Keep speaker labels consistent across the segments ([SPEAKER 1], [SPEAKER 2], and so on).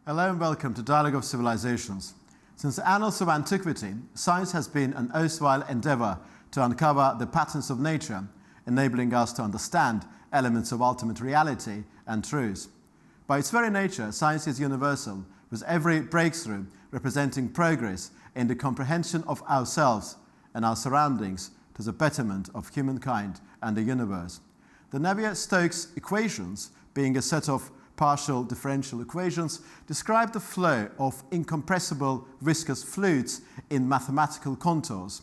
[SPEAKER 1] Hello and welcome to Dialogue of Civilisations. Since the annals of antiquity, science has been an erstwhile endeavour to uncover the patterns of nature, enabling us to understand elements of ultimate reality and truth. By its very nature, science is universal, with every breakthrough representing progress in the comprehension of ourselves and our surroundings to the betterment of humankind and the universe. The Navier-Stokes equations, being a set of partial differential equations, describe the flow of incompressible viscous fluids in mathematical contours.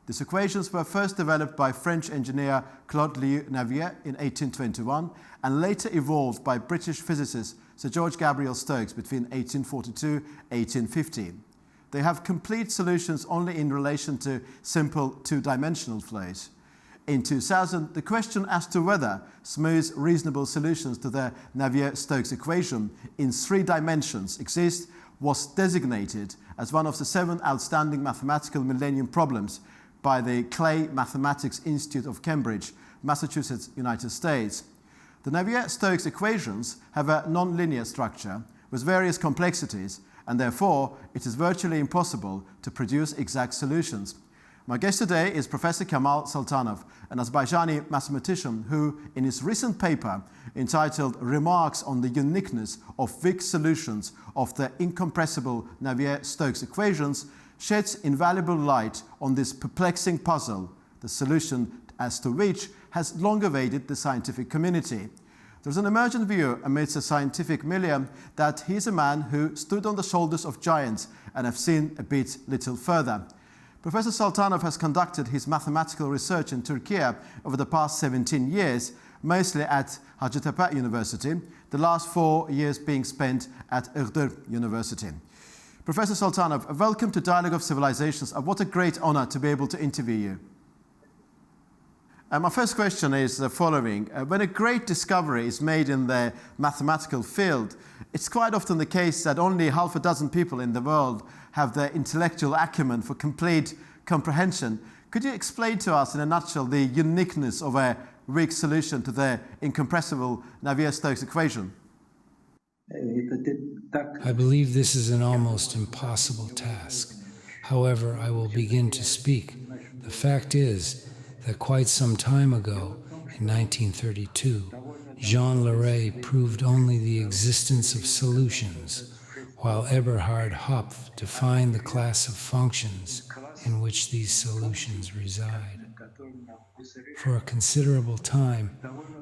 [SPEAKER 1] These equations were first developed by French engineer Claude-Louis Navier in 1821 and later evolved by British physicist Sir George Gabriel Stokes between 1842 and 1850. They have complete solutions only in relation to simple two-dimensional flows. In 2000, the question as to whether smooth, reasonable solutions to the Navier-Stokes equation in 3 dimensions exist was designated as one of the 7 outstanding mathematical millennium problems by the Clay Mathematics Institute of Cambridge, Massachusetts, United States. The Navier-Stokes equations have a non-linear structure with various complexities, and therefore it is virtually impossible to produce exact solutions. My guest today is Professor Kamal Soltanov, an Azerbaijani mathematician who, in his recent paper entitled Remarks on the Uniqueness of Weak Solutions of the Incompressible Navier-Stokes Equations, sheds invaluable light on this perplexing puzzle, the solution as to which has long evaded the scientific community. There's an emergent view amidst the scientific milieu that he is a man who stood on the shoulders of giants and have seen a bit little further. Professor Soltanov has conducted his mathematical research in Turkey over the past 17 years, mostly at Hacettepe University, the last 4 years being spent at Iğdır University. Professor Soltanov, welcome to Dialogue of Civilisations. What a great honour to be able to interview you. My first question is the following. When a great discovery is made in the mathematical field, it's quite often the case that only half a dozen people in the world have the intellectual acumen for complete comprehension. Could you explain to us in a nutshell the uniqueness of a weak solution to the incompressible Navier-Stokes equation?
[SPEAKER 2] I believe this is an almost impossible task. However, I will begin to speak. The fact is that quite some time ago, in 1932, Jean Leray proved only the existence of solutions, while Eberhard Hopf defined the class of functions in which these solutions reside. For a considerable time,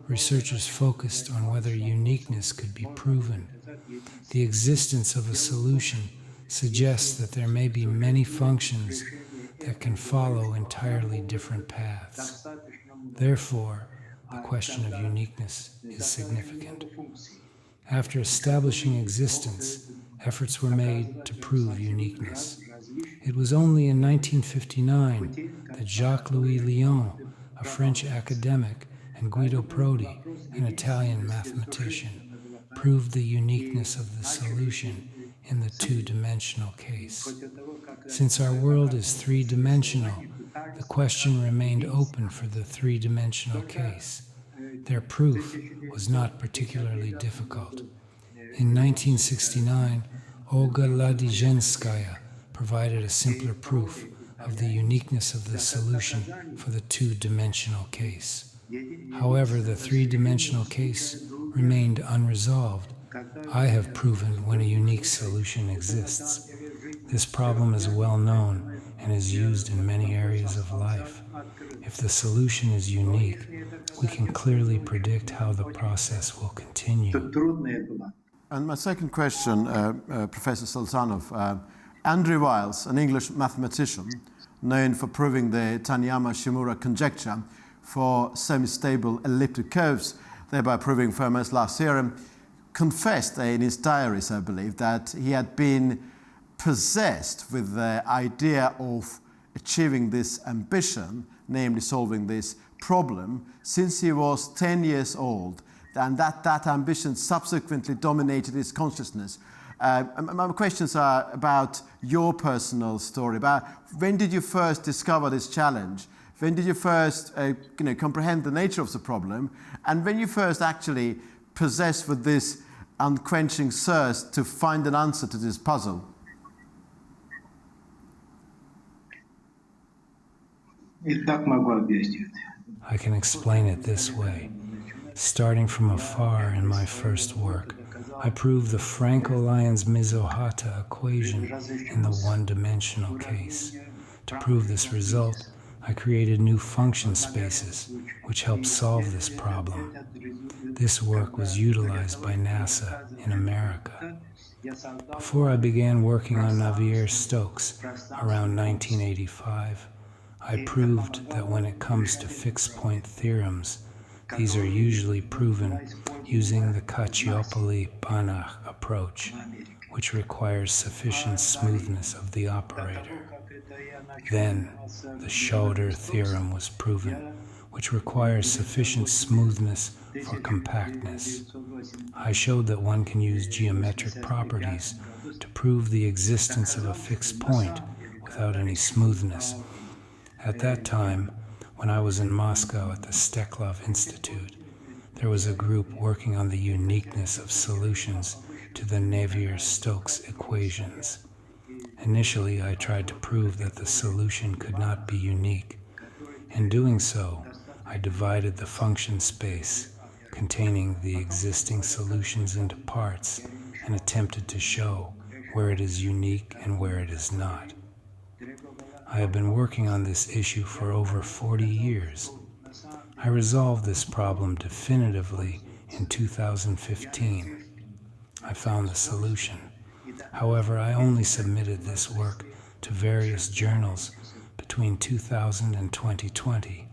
[SPEAKER 2] researchers focused on whether uniqueness could be proven. The existence of a solution suggests that there may be many functions that can follow entirely different paths. Therefore, the question of uniqueness is significant. After establishing existence, efforts were made to prove uniqueness. It was only in 1959 that Jacques-Louis Lion, a French academic, and Guido Prodi, an Italian mathematician, proved the uniqueness of the solution in the two-dimensional case. Since our world is three-dimensional, the question remained open for the three-dimensional case. Their proof was not particularly difficult. In 1969, Olga Ladizhenskaya provided a simpler proof of the uniqueness of the solution for the two-dimensional case. However, the three-dimensional case remained unresolved. I have proven when a unique solution exists. This problem is well known and is used in many areas of life. If the solution is unique, we can clearly predict how the process will continue.
[SPEAKER 1] And my second question, Professor Soltanov, Andrew Wiles, an English mathematician known for proving the Taniyama-Shimura conjecture for semi-stable elliptic curves, thereby proving Fermat's last theorem, confessed in his diaries, I believe, that he had been possessed with the idea of achieving this ambition, namely solving this problem, since he was 10 years old, and that ambition subsequently dominated his consciousness. My questions are about your personal story, about when did you first discover this challenge? When did you first comprehend the nature of the problem? And when you first actually possessed with this unquenching thirst to find an answer to this puzzle?
[SPEAKER 2] I can explain it this way. Starting from afar in my first work, I proved the Franco-Lyons-Mizohata equation in the one-dimensional case. To prove this result, I created new function spaces, which helped solve this problem. This work was utilized by NASA in America. Before I began working on Navier-Stokes around 1985, I proved that when it comes to fixed-point theorems, these are usually proven using the Cacciopoli-Banach approach, which requires sufficient smoothness of the operator. Then, the Schroeder theorem was proven, which requires sufficient smoothness for compactness. I showed that one can use geometric properties to prove the existence of a fixed point without any smoothness. At that time, when I was in Moscow at the Steklov Institute, there was a group working on the uniqueness of solutions to the Navier-Stokes equations. Initially, I tried to prove that the solution could not be unique. In doing so, I divided the function space containing the existing solutions into parts and attempted to show where it is unique and where it is not. I have been working on this issue for over 40 years. I resolved this problem definitively in 2015. I found the solution. However, I only submitted this work to various journals between 2000 and 2020.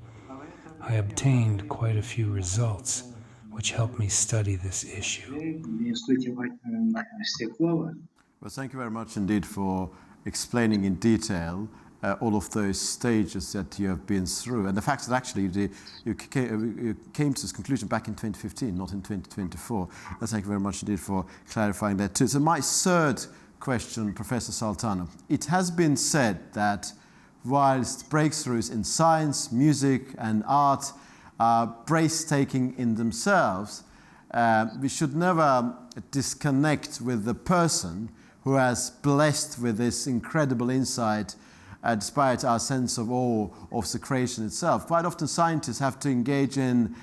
[SPEAKER 2] I obtained quite a few results, which helped me study this issue.
[SPEAKER 1] Well, thank you very much indeed for explaining in detail all of those stages that you have been through, and the fact that actually you came to this conclusion back in 2015, not in 2024. Thank you very much indeed for clarifying that too. So my third question, Professor Soltanov, it has been said that whilst breakthroughs in science, music and art are breathtaking in themselves, we should never disconnect with the person who has blessed with this incredible insight despite our sense of awe of the creation itself. Quite often scientists have to engage in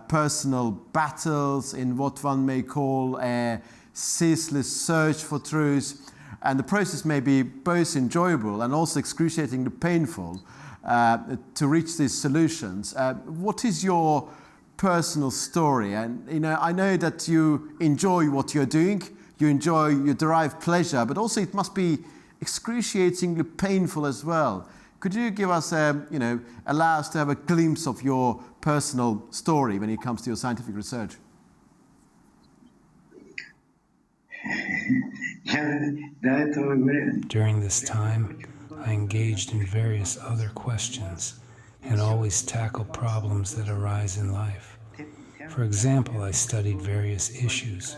[SPEAKER 1] personal battles, in what one may call a ceaseless search for truth, and the process may be both enjoyable and also excruciatingly painful to reach these solutions. What is your personal story? And I know that you enjoy what you're doing, you derive pleasure, but also it must be excruciatingly painful as well. Could you give us, allow us to have a glimpse of your personal story when it comes to your scientific research?
[SPEAKER 2] During this time, I engaged in various other questions and always tackle problems that arise in life. For example, I studied various issues.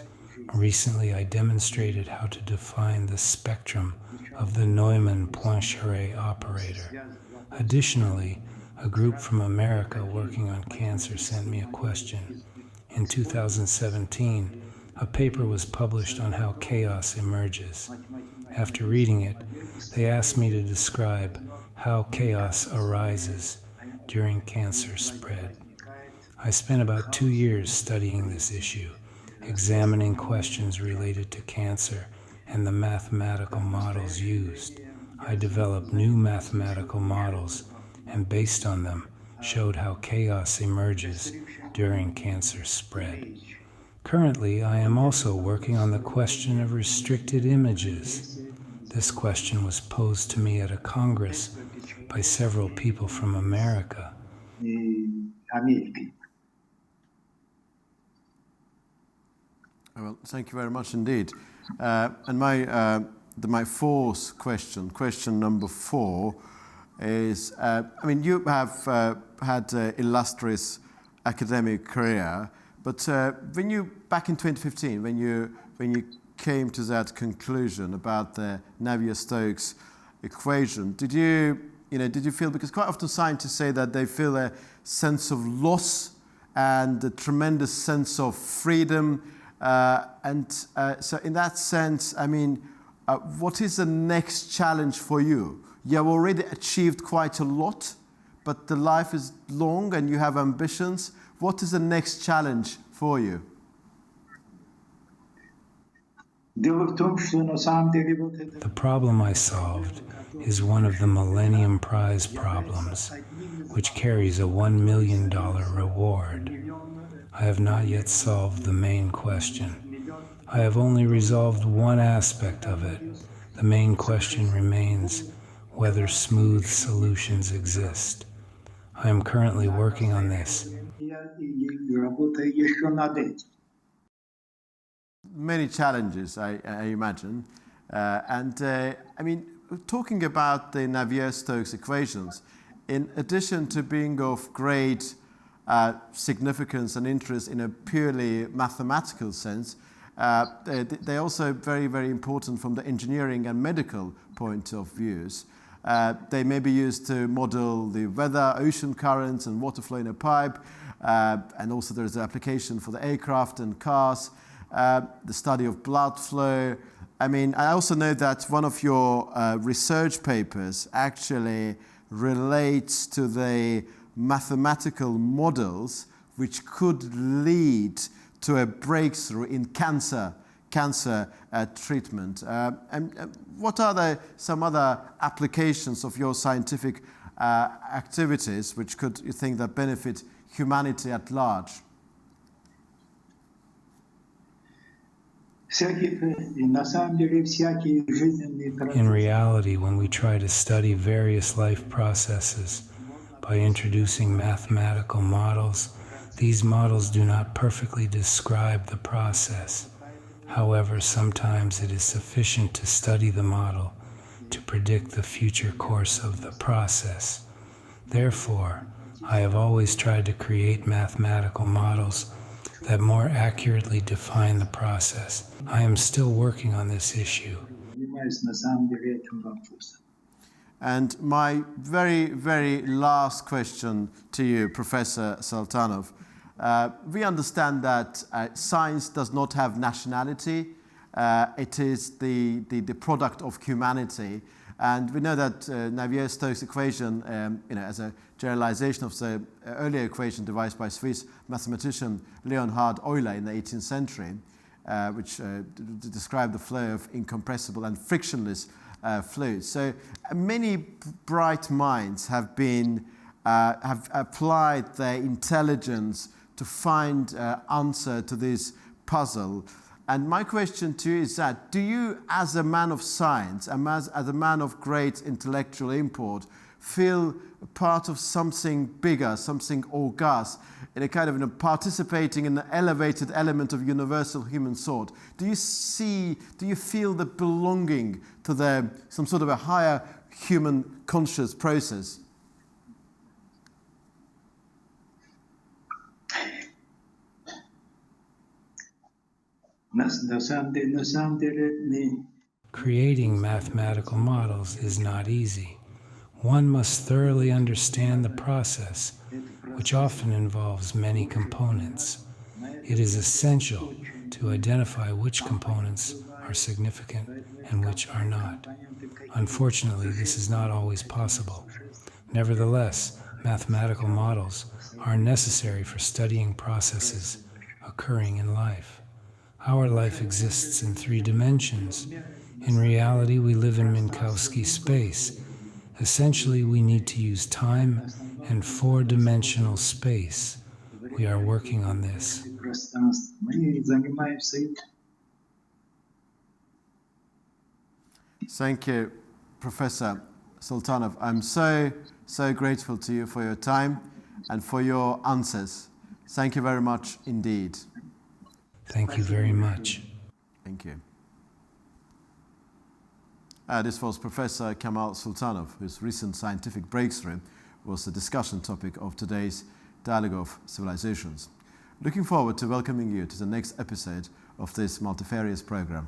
[SPEAKER 2] Recently, I demonstrated how to define the spectrum of the Neumann-Poincaré operator. Additionally, a group from America working on cancer sent me a question. In 2017, a paper was published on how chaos emerges. After reading it, they asked me to describe how chaos arises during cancer spread. I spent about 2 years studying this issue, examining questions related to cancer and the mathematical models used. I developed new mathematical models and based on them showed how chaos emerges during cancer spread. Currently, I am also working on the question of restricted images. This question was posed to me at a congress by several people from America.
[SPEAKER 1] Well, thank you very much indeed. And my fourth question number 4, is, you have had an illustrious academic career, but when you, back in 2015, when you came to that conclusion about the Navier-Stokes equation, did you feel, because quite often scientists say that they feel a sense of loss and a tremendous sense of freedom So in that sense, I mean, what is the next challenge for you? You have already achieved quite a lot, but the life is long and you have ambitions. What is the next challenge for you?
[SPEAKER 2] The problem I solved is one of the Millennium Prize problems, which carries a $1 million reward. I have not yet solved the main question. I have only resolved one aspect of it. The main question remains whether smooth solutions exist. I am currently working on this.
[SPEAKER 1] Many challenges, I imagine. I mean, talking about the Navier-Stokes equations, in addition to being of great significance and interest in a purely mathematical sense, they're also very, very important from the engineering and medical point of views. They may be used to model the weather, ocean currents, and water flow in a pipe. And also there's an application for the aircraft and cars, the study of blood flow. I mean, I also know that one of your research papers actually relates to the mathematical models which could lead to a breakthrough in cancer treatment. And what are some other applications of your scientific activities which could, you think, that benefit humanity at large?
[SPEAKER 2] In reality, when we try to study various life processes by introducing mathematical models, these models do not perfectly describe the process. However, sometimes it is sufficient to study the model to predict the future course of the process. Therefore, I have always tried to create mathematical models that more accurately define the process. I am still working on this issue.
[SPEAKER 1] And my very, very last question to you, Professor Soltanov. We understand that science does not have nationality. It is the product of humanity. And we know that Navier-Stokes equation, as a generalization of the earlier equation devised by Swiss mathematician Leonhard Euler in the 18th century, which described the flow of incompressible and frictionless fluids. So many bright minds have applied their intelligence to find answer to this puzzle. And my question to you is that, do you, as a man of science, as a man of great intellectual import, feel part of something bigger, something august, in a kind of participating in the elevated element of universal human thought? Do you feel the belonging to some sort of a higher human conscious process?
[SPEAKER 2] Creating mathematical models is not easy. One must thoroughly understand the process, which often involves many components. It is essential to identify which components are significant and which are not. Unfortunately, this is not always possible. Nevertheless, mathematical models are necessary for studying processes occurring in life. Our life exists in 3 dimensions. In reality, we live in Minkowski space. Essentially, we need to use time and 4-dimensional space. We are working on this.
[SPEAKER 1] Thank you, Professor Soltanov. I'm so grateful to you for your time and for your answers. Thank you very much indeed.
[SPEAKER 2] Thank you very much.
[SPEAKER 1] Thank you. This was Professor Kamal Soltanov, whose recent scientific breakthrough was the discussion topic of today's Dialogue of Civilisations. Looking forward to welcoming you to the next episode of this multifarious program.